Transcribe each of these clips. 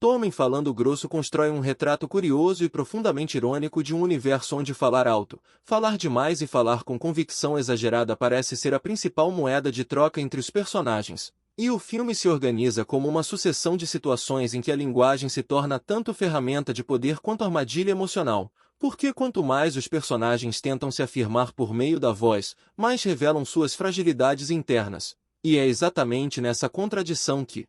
Tom, em Falando Grosso, constrói um retrato curioso e profundamente irônico de um universo onde falar alto, falar demais e falar com convicção exagerada parece ser a principal moeda de troca entre os personagens. E o filme se organiza como uma sucessão de situações em que a linguagem se torna tanto ferramenta de poder quanto armadilha emocional, porque quanto mais os personagens tentam se afirmar por meio da voz, mais revelam suas fragilidades internas. E é exatamente nessa contradição que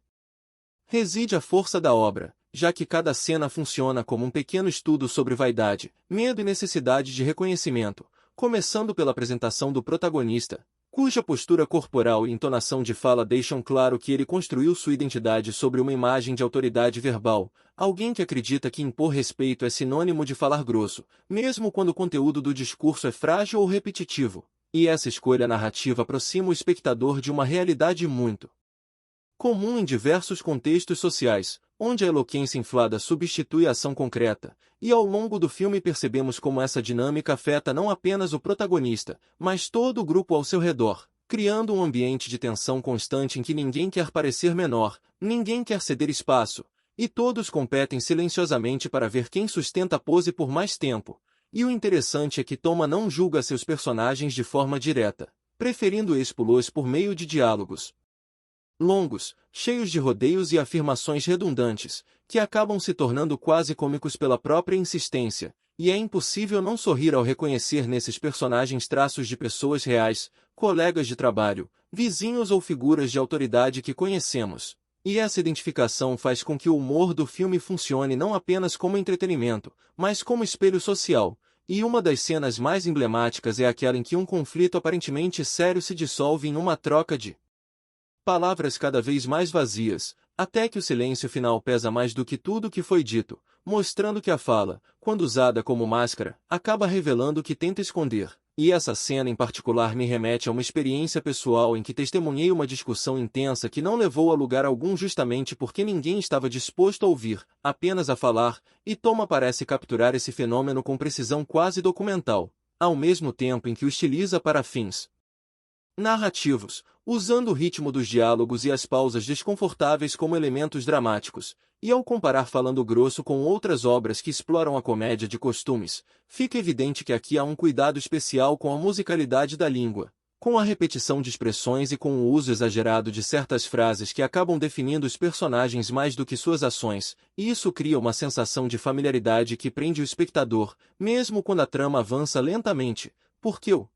reside a força da obra, já que cada cena funciona como um pequeno estudo sobre vaidade, medo e necessidade de reconhecimento, começando pela apresentação do protagonista, cuja postura corporal e entonação de fala deixam claro que ele construiu sua identidade sobre uma imagem de autoridade verbal, alguém que acredita que impor respeito é sinônimo de falar grosso, mesmo quando o conteúdo do discurso é frágil ou repetitivo. E essa escolha narrativa aproxima o espectador de uma realidade muito comum em diversos contextos sociais, onde a eloquência inflada substitui a ação concreta, e ao longo do filme percebemos como essa dinâmica afeta não apenas o protagonista, mas todo o grupo ao seu redor, criando um ambiente de tensão constante em que ninguém quer parecer menor, ninguém quer ceder espaço, e todos competem silenciosamente para ver quem sustenta a pose por mais tempo. E o interessante é que Toma não julga seus personagens de forma direta, preferindo expô-los por meio de diálogos longos, cheios de rodeios e afirmações redundantes, que acabam se tornando quase cômicos pela própria insistência, e é impossível não sorrir ao reconhecer nesses personagens traços de pessoas reais, colegas de trabalho, vizinhos ou figuras de autoridade que conhecemos. E essa identificação faz com que o humor do filme funcione não apenas como entretenimento, mas como espelho social, e uma das cenas mais emblemáticas é aquela em que um conflito aparentemente sério se dissolve em uma troca de palavras cada vez mais vazias, até que o silêncio final pesa mais do que tudo que foi dito, mostrando que a fala, quando usada como máscara, acaba revelando o que tenta esconder. E essa cena em particular me remete a uma experiência pessoal em que testemunhei uma discussão intensa que não levou a lugar algum justamente porque ninguém estava disposto a ouvir, apenas a falar, e Toma parece capturar esse fenômeno com precisão quase documental, ao mesmo tempo em que o estiliza para fins narrativos, usando o ritmo dos diálogos e as pausas desconfortáveis como elementos dramáticos, e ao comparar Falando Grosso com outras obras que exploram a comédia de costumes, fica evidente que aqui há um cuidado especial com a musicalidade da língua, com a repetição de expressões e com o uso exagerado de certas frases que acabam definindo os personagens mais do que suas ações, e isso cria uma sensação de familiaridade que prende o espectador, mesmo quando a trama avança lentamente, porque o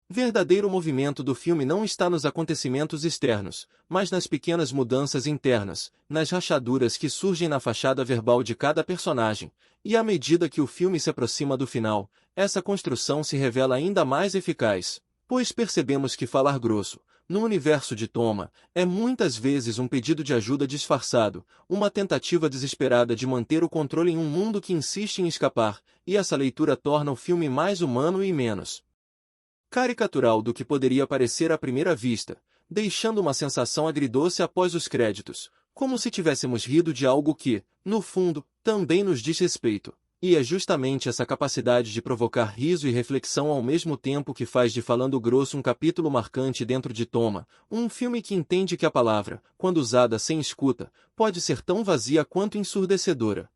verdadeiro movimento do filme não está nos acontecimentos externos, mas nas pequenas mudanças internas, nas rachaduras que surgem na fachada verbal de cada personagem, e à medida que o filme se aproxima do final, essa construção se revela ainda mais eficaz, pois percebemos que falar grosso, no universo de Toma, é muitas vezes um pedido de ajuda disfarçado, uma tentativa desesperada de manter o controle em um mundo que insiste em escapar, e essa leitura torna o filme mais humano e menos caricatural do que poderia parecer à primeira vista, deixando uma sensação agridoce após os créditos, como se tivéssemos rido de algo que, no fundo, também nos diz respeito. E é justamente essa capacidade de provocar riso e reflexão ao mesmo tempo que faz de Falando Grosso um capítulo marcante dentro de Toma, um filme que entende que a palavra, quando usada sem escuta, pode ser tão vazia quanto ensurdecedora.